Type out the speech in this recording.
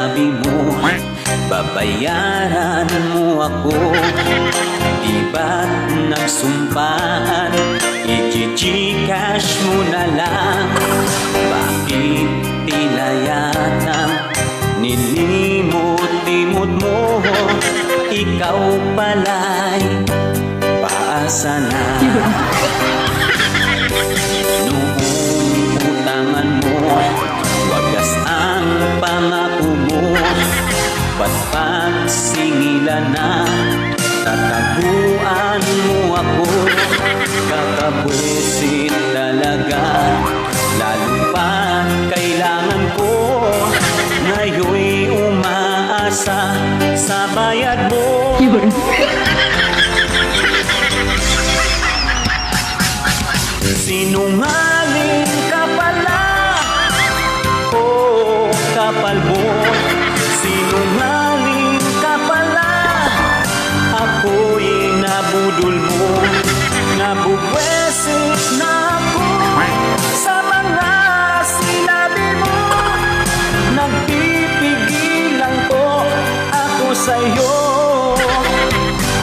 sabi mo, babayaran mo ako. Di ba't nagsumpaan, i-gcash mo na lang? Bakit tila yatang nilimot-limot mo? Ikaw pala'y paasa na. Noong utangan mo, wagas ang pangako mo. Ba't pagsingilan na, tataguan mo ako? Kakabwisit talaga, lalo pa kailangan ko. Ngayon'y umaasa sa bayad mo.